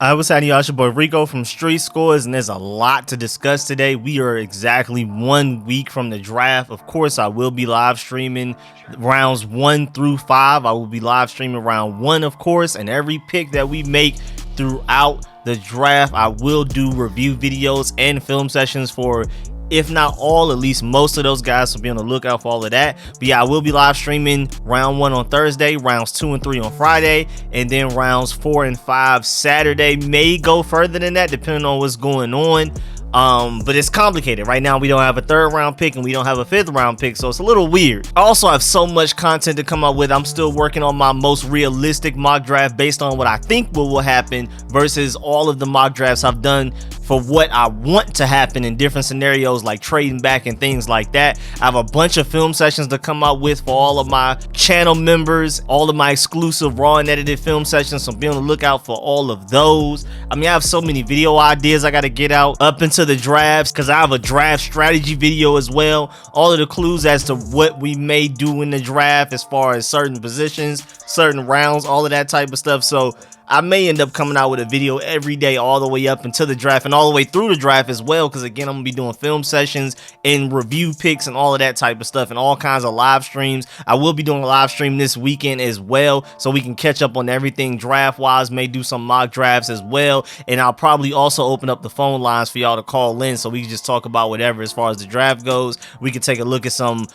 What's happening, y'all? It's your boy Rico from Street Scores, and there's a lot to discuss today. We are exactly 1 week from the draft. Of course, I will be live streaming rounds 1 through 5. I will be live streaming round 1, of course, and every pick that we make throughout the draft, I will do review videos and film sessions for, if not all, at least most of those guys, so be on the lookout for all of that. But yeah, I will be live streaming round 1 on Thursday, rounds 2 and 3 on Friday, and then rounds 4 and 5 Saturday. May go further than that depending on what's going on. But it's complicated. Right now we don't have a 3rd round pick and we don't have a 5th round pick, so it's a little weird. I also have so much content to come up with. I'm still working on my most realistic mock draft based on what I think will happen versus all of the mock drafts I've done for what I want to happen in different scenarios, like trading back and things like that. I have a bunch of film sessions to come out with for all of my channel members, all of my exclusive raw and edited film sessions, so be on the lookout for all of those. I mean, I have so many video ideas I got to get out up into the drafts, because I have a draft strategy video as well. All of the clues as to what we may do in the draft as far as certain positions, certain rounds, all of that type of stuff. So I may end up coming out with a video every day all the way up until the draft and all the way through the draft as well, because again, I'm gonna be doing film sessions and review picks and all of that type of stuff and all kinds of live streams. I will be doing a live stream this weekend as well, so we can catch up on everything draft wise. May do some mock drafts as well, and I'll probably also open up the phone lines for y'all to call in so we can just talk about whatever as far as the draft goes. We can take a look at some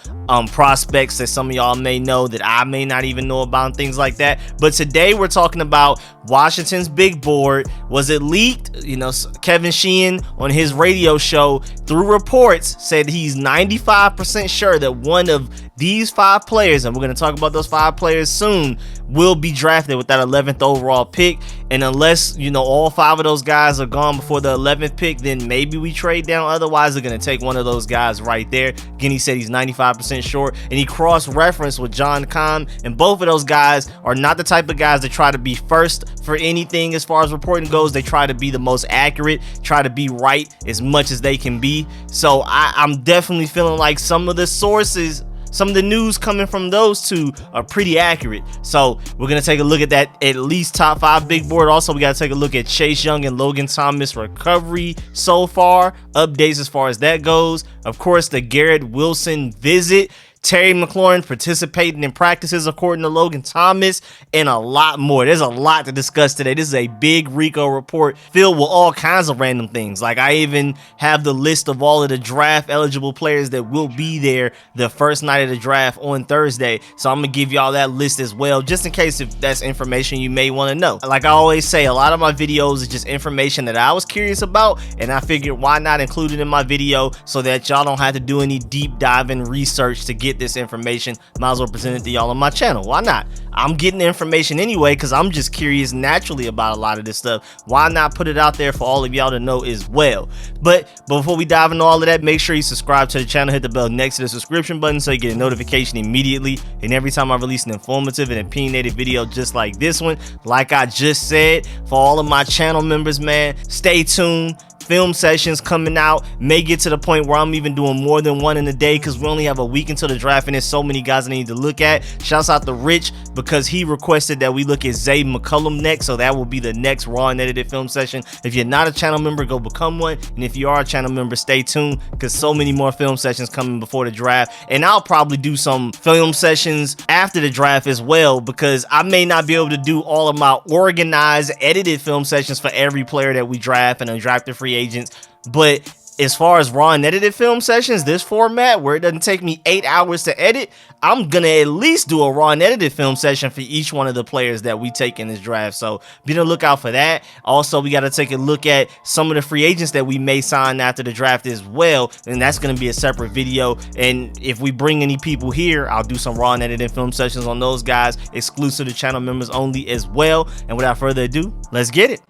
prospects that some of y'all may know that I may not even know about and things like that. But today we're talking about Washington's big board. Was it leaked? You know, Kevin Sheehan on his radio show, through reports, said he's 95% sure that one of these 5 players, and we're going to talk about those 5 players soon, will be drafted with that 11th overall pick. And unless, you know, all 5 of those guys are gone before the 11th pick, then maybe we trade down. Otherwise, they're going to take one of those guys right there. Again, he said he's 95% sure, and he cross-referenced with Keim, and both of those guys are not the type of guys that try to be first for anything as far as reporting goes. They try to be the most accurate, try to be right as much as they can be. So I'm definitely feeling like some of the sources, some of the news coming from those two are pretty accurate. So we're going to take a look at that at least top 5 big board. Also, we got to take a look at Chase Young and Logan Thomas recovery so far, updates as far as that goes. Of course, the Garrett Wilson visit, Terry McLaurin participating in practices according to Logan Thomas, and a lot more. There's a lot to discuss today. This is a big Rico report filled with all kinds of random things. Like, I even have the list of all of the draft eligible players that will be there the first night of the draft on Thursday. So I'm gonna give y'all that list as well, just in case if that's information you may want to know. Like I always say, a lot of my videos is just information that I was curious about, and I figured why not include it in my video so that y'all don't have to do any deep diving research to get this information. Might as well present it to y'all on my channel. Why not? I'm getting the information anyway because I'm just curious naturally about a lot of this stuff. Why not put it out there for all of y'all to know as well? But before we dive into all of that, make sure you subscribe to the channel, hit the bell next to the subscription button so you get a notification immediately, and every time I release an informative and opinionated video just like this one. Like I just said, for all of my channel members, man, stay tuned. Film sessions coming out, may get to the point where I'm even doing more than one in a day because we only have a week until the draft and there's so many guys I need to look at. Shouts out to Rich because he requested that we look at Zay McCullum next, so that will be the next raw and edited film session. If you're not a channel member, go become one, and if you are a channel member, stay tuned because so many more film sessions coming before the draft. And I'll probably do some film sessions after the draft as well, because I may not be able to do all of my organized edited film sessions for every player that we draft and undrafted free agents. But as far as raw and edited film sessions, this format where it doesn't take me 8 hours to edit, I'm gonna at least do a raw and edited film session for each one of the players that we take in this draft. So be on the lookout for that. Also, we got to take a look at some of the free agents that we may sign after the draft as well, and that's gonna be a separate video. And if we bring any people here, I'll do some raw and edited film sessions on those guys, exclusive to channel members only as well. And without further ado, let's get it.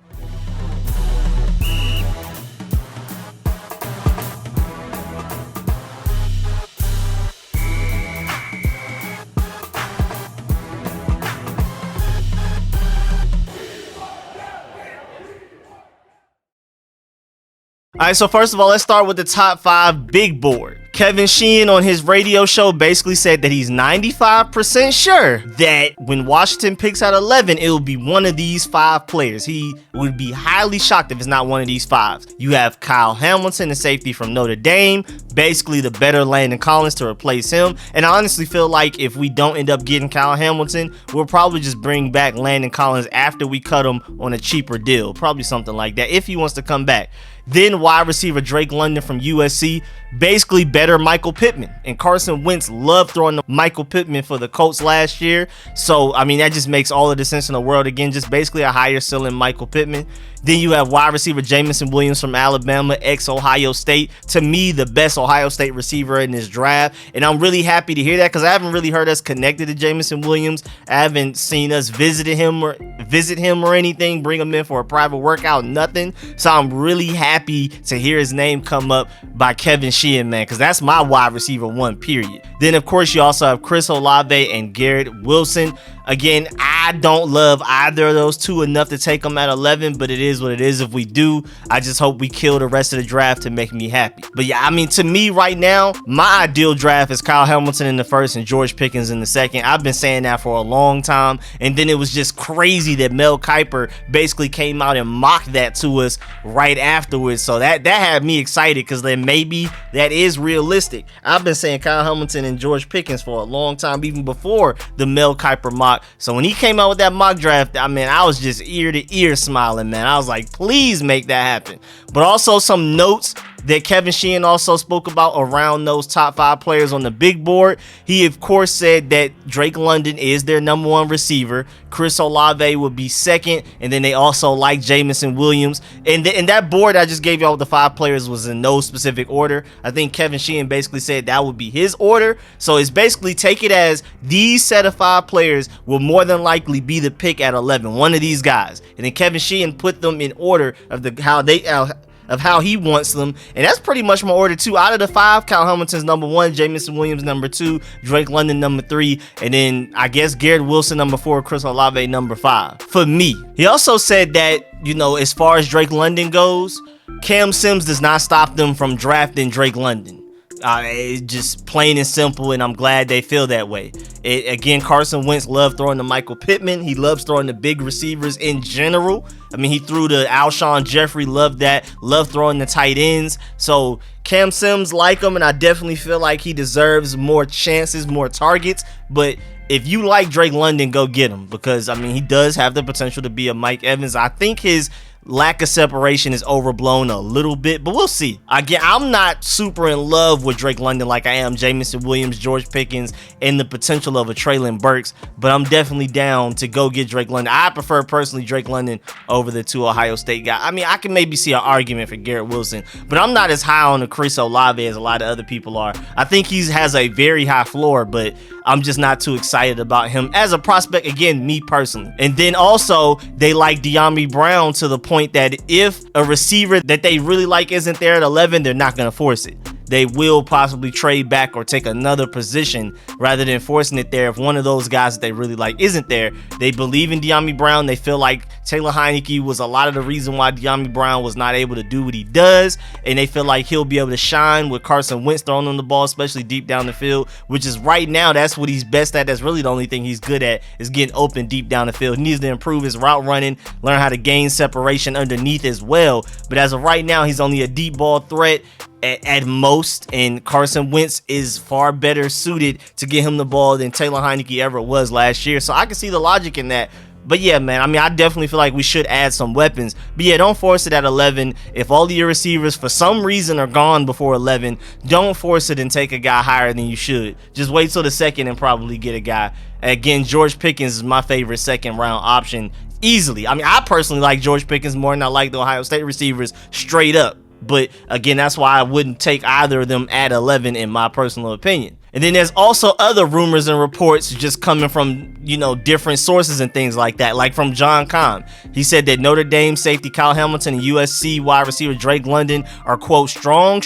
All right, so first of all, let's start with the top 5 big board. Kevin Sheehan on his radio show basically said that he's 95% sure that when Washington picks at 11, it will be one of these 5 players. He would be highly shocked if it's not one of these 5. You have Kyle Hamilton, the safety from Notre Dame, basically the better Landon Collins to replace him. And I honestly feel like if we don't end up getting Kyle Hamilton, we'll probably just bring back Landon Collins after we cut him on a cheaper deal. Probably something like that if he wants to come back. Then wide receiver Drake London from USC, basically better Michael Pittman. And Carson Wentz loved throwing to Michael Pittman for the Colts last year. So, I mean, that just makes all of the sense in the world. Again, just basically a higher ceiling Michael Pittman. Then you have wide receiver Jameson Williams from Alabama, ex-Ohio State. To me, the best Ohio State receiver in this draft. And I'm really happy to hear that because I haven't really heard us connected to Jameson Williams. I haven't seen us visit him or anything, bring him in for a private workout, nothing. So I'm really happy to hear his name come up by Kevin Sheehan, man, because that's my wide receiver 1, period. Then, of course, you also have Chris Olave and Garrett Wilson. Again, I don't love either of those two enough to take them at 11, but it is what it is. If we do, I just hope we kill the rest of the draft to make me happy. But yeah, I mean, to me right now, my ideal draft is Kyle Hamilton in the 1st and George Pickens in the 2nd. I've been saying that for a long time, and then it was just crazy that Mel Kiper basically came out and mocked that to us right afterwards. So that had me excited because then maybe that is realistic. I've been saying Kyle Hamilton and George Pickens for a long time, even before the Mel Kiper mock. So when he came out with that mock draft, I mean, I was just ear to ear smiling, man. I was like, please make that happen. But also some notes that Kevin Sheehan also spoke about around those top 5 players on the big board. He, of course, said that Drake London is their number 1 receiver. Chris Olave would be 2nd. And then they also like Jamison Williams. And that board I just gave y'all with the 5 players was in no specific order. I think Kevin Sheehan basically said that would be his order. So it's basically take it as these set of 5 players will more than likely be the pick at 11. One of these guys. And then Kevin Sheehan put them in order of how he wants them, and that's pretty much my order too. Out of the 5, Kyle Hamilton's number 1, Jameson Williams number 2, Drake London number 3, and then I guess Garrett Wilson number 4, Chris Olave number 5 for me. He also said that, you know, as far as Drake London goes, Cam Sims does not stop them from drafting Drake London. It's just plain and simple, and I'm glad they feel that way. Again, Carson Wentz loved throwing to Michael Pittman. He loves throwing to big receivers in general. I mean, he threw to Alshon Jeffrey, loved that. Loved throwing the tight ends. So Cam Sims like him, and I definitely feel like he deserves more chances, more targets. But if you like Drake London, go get him, because, I mean, he does have the potential to be a Mike Evans. I think his lack of separation is overblown a little bit, but we'll see. Again, I'm not super in love with Drake London like I am Jameson Williams, George Pickens, and the potential of a Treylon Burks, but I'm definitely down to go get Drake London. I prefer personally Drake London over the 2 Ohio State guys. I mean, I can maybe see an argument for Garrett Wilson, but I'm not as high on the Chris Olave as a lot of other people are. I think he has a very high floor, but I'm just not too excited about him as a prospect, again, me personally. And then also, they like De'Ami Brown to the point that if a receiver that they really like isn't there at 11, they're not going to force it. They will possibly trade back or take another position rather than forcing it there. If one of those guys that they really like isn't there, they believe in De'Ami Brown. They feel like Taylor Heineke was a lot of the reason why De'Ami Brown was not able to do what he does, and they feel like he'll be able to shine with Carson Wentz throwing him the ball, especially deep down the field, which is right now, that's what he's best at. That's really the only thing he's good at, is getting open deep down the field. He needs to improve his route running, learn how to gain separation underneath as well, but as of right now, he's only a deep ball threat at most, and Carson Wentz is far better suited to get him the ball than Taylor Heineke ever was last year. So I can see the logic in that. But yeah, man, I mean, I definitely feel like we should add some weapons. But yeah, don't force it at 11. If all of your receivers for some reason are gone before 11, don't force it and take a guy higher than you should. Just wait till the 2nd and probably get a guy. Again, George Pickens is my favorite 2nd round option easily. I mean, I personally like George Pickens more than I like the Ohio State receivers straight up. But again, that's why I wouldn't take either of them at 11 in my personal opinion. And then there's also other rumors and reports just coming from, you know, different sources and things like that, like from John Keim. He said that Notre Dame safety Kyle Hamilton and USC wide receiver Drake London are, quote, strong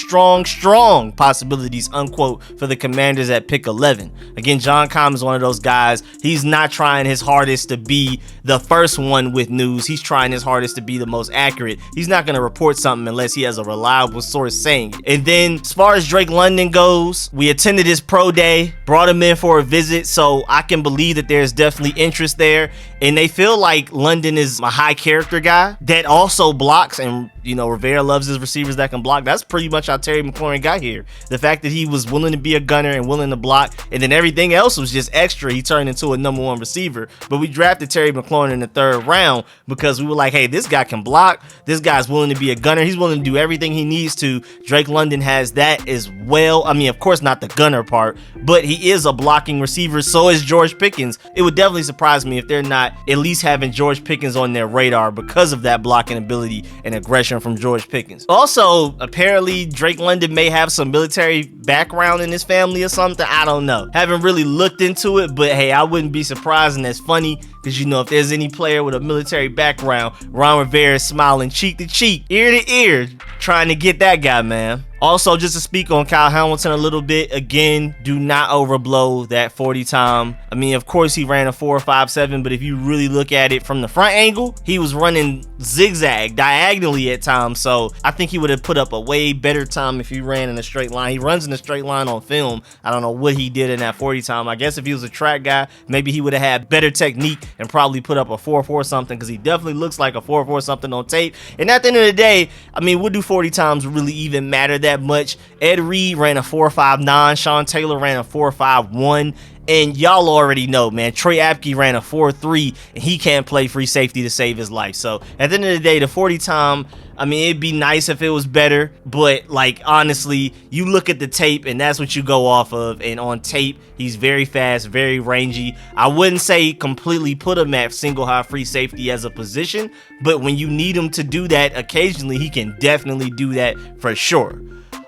possibilities, unquote, for the Commanders at pick 11. Again, John Keim is one of those guys. He's not trying his hardest to be the first one with news. He's trying his hardest to be the most accurate. He's not going to report something unless he has a reliable source saying it. And then as far as Drake London goes, we attended his pro day, brought him in for a visit, so I can believe that there's definitely interest there. And they feel like London is a high character guy that also blocks, and you know, Rivera loves his receivers that can block. That's pretty much how Terry McLaurin got here. The fact that he was willing to be a gunner and willing to block, and then everything else was just extra. He turned into a number one receiver. But we drafted Terry McLaurin in the 3rd round because we were like, hey, this guy can block. This guy's willing to be a gunner. He's willing to do everything he needs to. Drake London has that as well. I mean, of course, not the gunner part, but he is a blocking receiver. So is George Pickens. It would definitely surprise me if they're not at least having George Pickens on their radar because of that blocking ability and aggression from George Pickens. Also, apparently Drake London may have some military background in his family or something. I don't know. Haven't really looked into it, but hey, I wouldn't be surprised, and that's funny because, you know, if there's any player with a military background, Ron Rivera is smiling cheek to cheek, ear to ear, trying to get that guy, man. Also, just to speak on Kyle Hamilton a little bit, again, do not overblow that 40 time. I mean, of course, he ran a 4.57, but if you really look at it from the front angle, he was running zigzag, diagonally at times. So I think he would have put up a way better time if he ran in a straight line. He runs in a straight line on film. I don't know what he did in that 40 time. I guess if he was a track guy, maybe he would have had better technique and probably put up a 4.4 something, because he definitely looks like a 4.4 something on tape. And at the end of the day, I mean, would do 40 times really even matter that much? Ed Reed ran a 4.59, Sean Taylor ran a 4.51, and y'all already know, man, Troy Apke ran a 4.3, and he can't play free safety to save his life. So at the end of the day, the 40 time, I mean, it'd be nice if it was better, but like, honestly, you look at the tape and that's what you go off of. And on tape, he's very fast, very rangy. I wouldn't say completely put him at single high free safety as a position, but when you need him to do that occasionally, he can definitely do that for sure.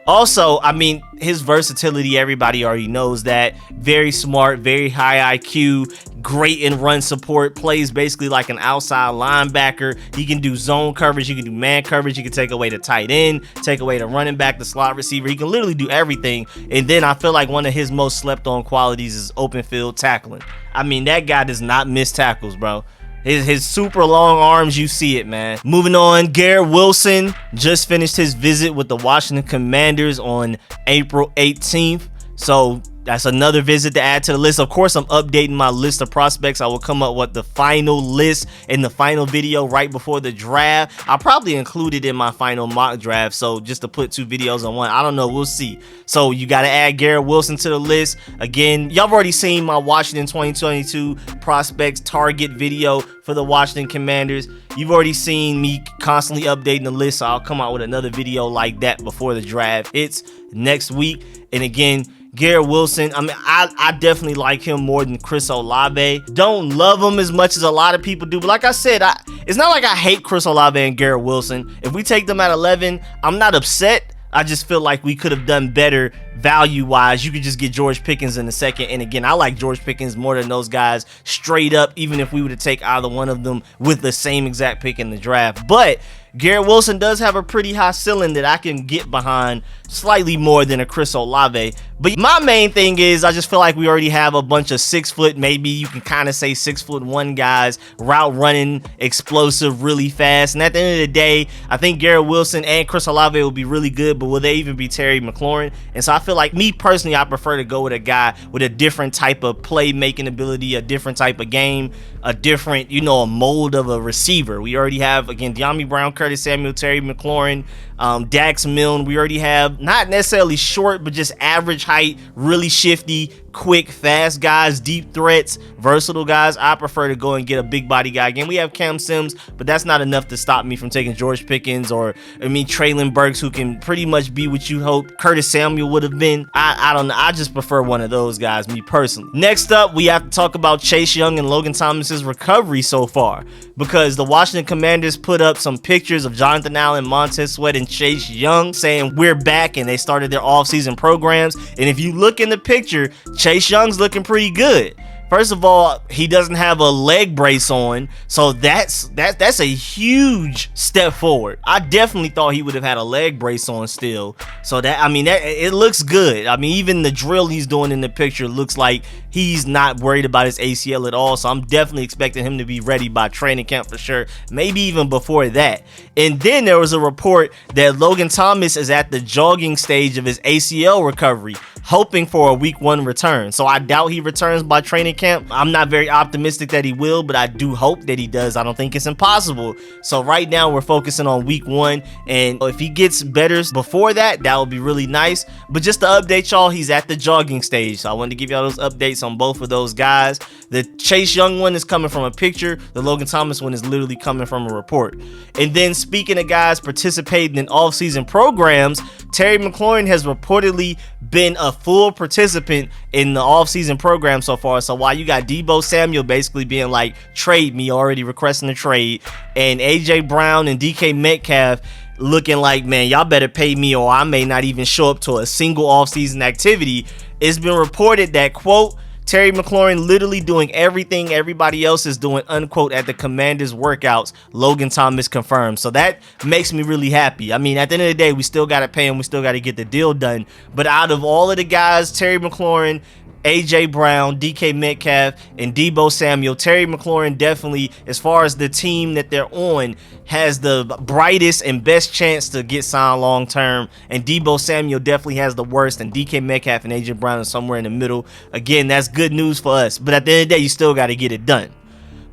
Also, I mean, his versatility, everybody already knows that. Very smart, very high IQ, great in run support, plays basically like an outside linebacker. He can do zone coverage, he can do man coverage, he can take away the tight end, take away the running back, the slot receiver. He can literally do everything. And then I feel like one of his most slept on qualities is open field tackling. I mean, that guy does not miss tackles, bro. His super long arms, you see it, man. Moving on, Garrett Wilson just finished his visit with the Washington Commanders on April 18th. So that's another visit to add to the list. Of course, I'm updating my list of prospects. I will come up with the final list in the final video right before the draft. I'll probably include it in my final mock draft. So just to put 2 videos on one, I don't know. We'll see. So you got to add Garrett Wilson to the list. Again, y'all have already seen my Washington 2022 prospects target video for the Washington Commanders. You've already seen me constantly updating the list. So I'll come out with another video like that before the draft hits next week. And again, Garrett Wilson, I mean, I definitely like him more than Chris Olave. Don't love him as much as a lot of people do, but like I said, it's not like I hate Chris Olave and Garrett Wilson. If we take them at 11, I'm not upset. I just feel like we could have done better value-wise. You could just get George Pickens in the second. And again, I like George Pickens more than those guys straight up, even if we were to take either one of them with the same exact pick in the draft. But Garrett Wilson does have a pretty high ceiling that I can get behind, slightly more than a Chris Olave. But my main thing is I just feel like we already have a bunch of 6 foot, maybe you can kind of say 6'1" guys, route running, explosive, really fast. And at the end of the day, I think Garrett Wilson and Chris Olave will be really good, but will they even be Terry McLaurin? And so I feel like, me personally, I prefer to go with a guy with a different type of playmaking ability, a different type of game, a different, you know, a mold of a receiver. We already have, again, De'Ami Brown, Curtis Samuel, Terry McLaurin, Dax Milne. We already have not necessarily short, but just average height, really shifty, quick, fast guys, deep threats, versatile guys. I prefer to go and get a big body guy. Again, we have Cam Sims, but that's not enough to stop me from taking George Pickens or, Traylon Burks, who can pretty much be what you hope Curtis Samuel would have been. I don't know. I just prefer one of those guys, me personally. Next up, we have to talk about Chase Young and Logan Thomas's recovery so far, because the Washington Commanders put up some pictures of Jonathan Allen, Montez Sweat, and Chase Young saying we're back, and they started their offseason programs. And if you look in the picture, Chase Young's looking pretty good. First of all, he doesn't have a leg brace on, so that's a huge step forward. I definitely thought he would have had a leg brace on still. So that it looks good. Even the drill he's doing in the picture looks like he's not worried about his ACL at all. So I'm definitely expecting him to be ready by training camp for sure, maybe even before that. And then there was a report that Logan Thomas is at the jogging stage of his ACL recovery, hoping for a week 1 return. So I doubt he returns by training camp. I'm not very optimistic that he will, but I do hope that he does. I don't think it's impossible. So right now we're focusing on week 1, and if he gets better before that, that would be really nice. But just to update y'all, he's at the jogging stage. So I wanted to give y'all those updates on both of those guys. The Chase Young one is coming from a picture. The Logan Thomas one is literally coming from a report. And then speaking of guys participating in off-season programs, Terry McLaurin has reportedly been a full participant in the off-season program so far. So while you got Deebo Samuel basically being like, trade me, already requesting a trade, and AJ Brown and DK Metcalf looking like, man, y'all better pay me or I may not even show up to a single off-season activity, it's been reported that, quote, Terry McLaurin literally doing everything everybody else is doing, unquote, at the Commanders workouts, Logan Thomas confirmed. So that makes me really happy. At the end of the day, we still got to pay him. We still got to get the deal done. But out of all of the guys, Terry McLaurin, AJ Brown, DK Metcalf, and Deebo Samuel, Terry McLaurin definitely, as far as the team that they're on, has the brightest and best chance to get signed long term. And Deebo Samuel definitely has the worst, and DK Metcalf and AJ Brown are somewhere in the middle. Again, that's good news for us, but at the end of the day, you still got to get it done.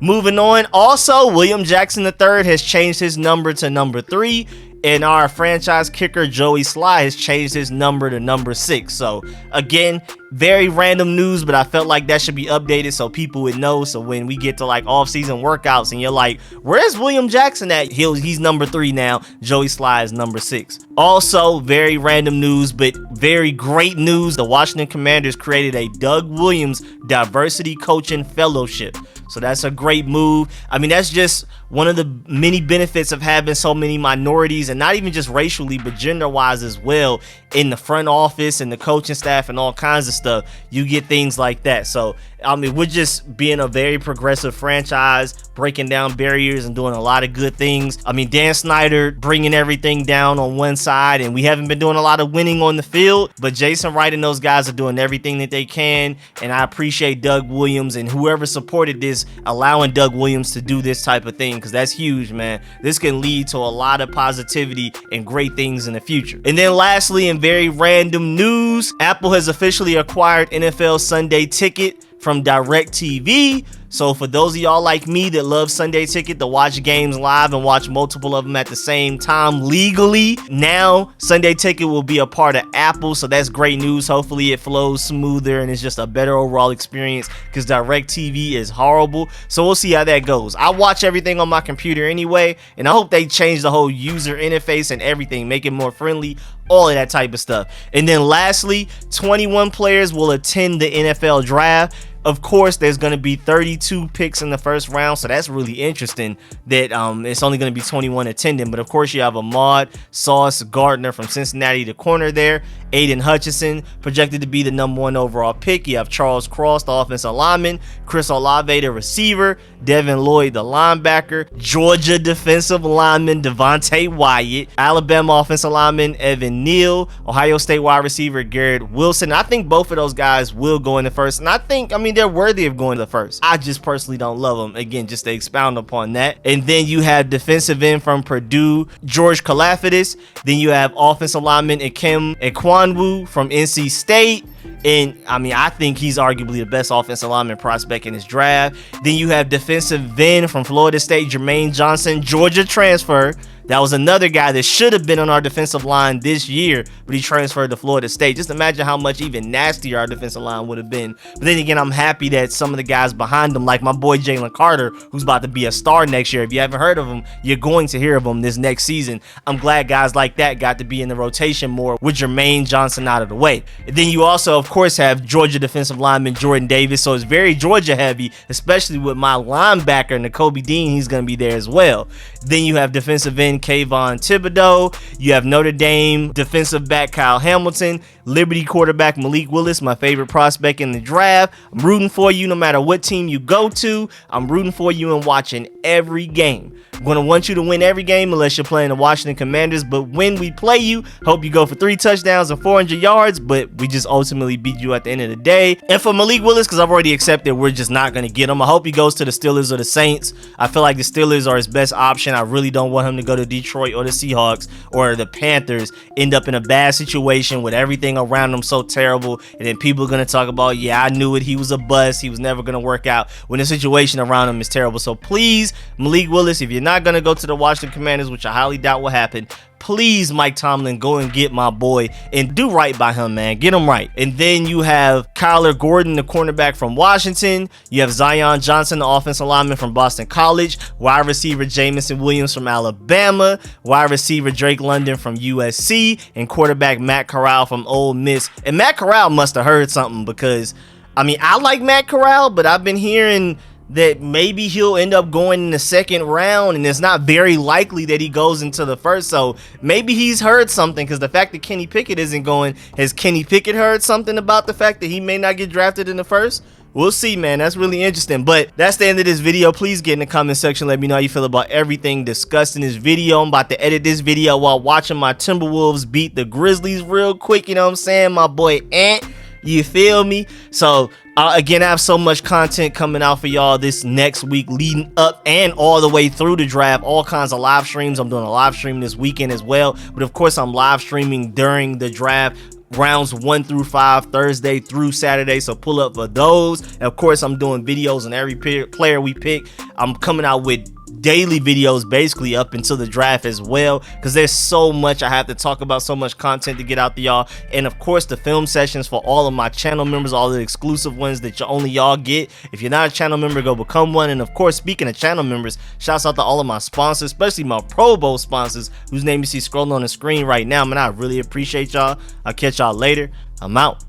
Moving on, also, William Jackson III has changed his number to number 3. And our franchise kicker, Joey Sly, has changed his number to number 6. So, again, very random news, but I felt like that should be updated so people would know. So when we get to like off-season workouts and you're like, where's William Jackson at? He's number 3 now. Joey Sly is number 6. Also, very random news, but very great news. The Washington Commanders created a Doug Williams Diversity Coaching Fellowship. So that's a great move. That's just one of the many benefits of having so many minorities, and not even just racially, but gender-wise as well, in the front office and the coaching staff and all kinds of stuff. You get things like that. So, we're just being a very progressive franchise, breaking down barriers and doing a lot of good things. Dan Snyder bringing everything down on one side, and we haven't been doing a lot of winning on the field, but Jason Wright and those guys are doing everything that they can, and I appreciate Doug Williams and whoever supported this, allowing Doug Williams to do this type of thing, because that's huge, man. This can lead to a lot of positivity and great things in the future. And then lastly, in very random news, Apple has officially acquired NFL Sunday Ticket from Directv. So for those of y'all like me that love Sunday Ticket to watch games live and watch multiple of them at the same time legally, now Sunday Ticket will be a part of Apple. So that's great news. Hopefully it flows smoother and it's just a better overall experience, because Directv is horrible. So we'll see how that goes. I watch everything on my computer anyway, and I hope they change the whole user interface and everything, make it more friendly, all of that type of stuff. And then lastly, 21 players will attend the NFL draft. Of course, there's going to be 32 picks in the first round, so that's really interesting that it's only going to be 21 attending. But of course, you have Ahmad Sauce Gardner from Cincinnati, the corner there. Aiden Hutchinson, projected to be the number 1 overall pick. You have Charles Cross, the offensive lineman. Chris Olave, the receiver. Devin Lloyd, the linebacker. Georgia defensive lineman Devontae Wyatt. Alabama offensive lineman Evan Neal. Ohio State wide receiver Garrett Wilson. I think both of those guys will go in the first, and I think, they're worthy of going to the first. I just personally don't love them. Again, just to expound upon that. And then you have defensive end from Purdue, George Kalafidis. Then you have offensive lineman Keim Kevin from NC State. And I think he's arguably the best offensive lineman prospect in his draft. Then you have defensive end from Florida State, Jermaine Johnson, Georgia transfer. That was another guy that should have been on our defensive line this year, but he transferred to Florida State. Just imagine how much even nastier our defensive line would have been. But then again, I'm happy that some of the guys behind him, like my boy Jaylen Carter, who's about to be a star next year. If you haven't heard of him, you're going to hear of him this next season. I'm glad guys like that got to be in the rotation more with Jermaine Johnson out of the way. And then you also, of course, have Georgia defensive lineman Jordan Davis, so it's very Georgia heavy, especially with my linebacker Nakobe Dean. He's going to be there as well. Then you have defensive end Kayvon Thibodeau. You have Notre Dame defensive back Kyle Hamilton, Liberty quarterback Malik Willis, my favorite prospect in the draft. I'm rooting for you no matter what team you go to. I'm rooting for you and watching every game. I'm going to want you to win every game unless you're playing the Washington Commanders, but when we play you, hope you go for 3 touchdowns and 400 yards, but we just ultimately beat you at the end of the day. And for Malik Willis, because I've already accepted we're just not going to get him, I hope he goes to the Steelers or the Saints. I feel like the Steelers are his best option. I really don't want him to go to Detroit or the Seahawks or the Panthers, end up in a bad situation with everything around him so terrible, and then people are going to talk about, yeah, I knew it, he was a bust, he was never going to work out, when the situation around him is terrible. So please, Malik Willis, if you're not going to go to the Washington Commanders, which I highly doubt will happen, please, Mike Tomlin, go and get my boy and do right by him, man. Get him right. And then you have Kyler Gordon, the cornerback from Washington. You have Zion Johnson, the offensive lineman from Boston College. Wide receiver Jamison Williams from Alabama. Wide receiver Drake London from USC. And quarterback Matt Corral from Ole Miss. And Matt Corral must have heard something, because, I mean, I like Matt Corral, but I've been hearing that maybe he'll end up going in the second round, and it's not very likely that he goes into the first. So maybe he's heard something, because the fact that Kenny Pickett isn't going, has Kenny Pickett heard something about the fact that he may not get drafted in the first? We'll see, man. That's really interesting. But that's the end of this video. Please get in the comment section, let me know how you feel about everything discussed in this video. I'm about to edit this video while watching my Timberwolves beat the Grizzlies real quick, you know what I'm saying? My boy Ant, you feel me? So again, I have so much content coming out for y'all this next week, leading up and all the way through the draft. All kinds of live streams. I'm doing a live stream this weekend as well, but of course I'm live streaming during the draft, rounds 1 through 5, Thursday through Saturday, so pull up for those. And of course I'm doing videos on every player we pick. I'm coming out with daily videos basically up until the draft as well, because there's so much I have to talk about, so much content to get out to y'all. And of course the film sessions for all of my channel members, all the exclusive ones that only y'all get. If you're not a channel member, go become one. And of course, speaking of channel members, shouts out to all of my sponsors, especially my Pro Bowl sponsors, whose name you see scrolling on the screen right now, man. I really appreciate y'all. I'll catch y'all later. I'm out.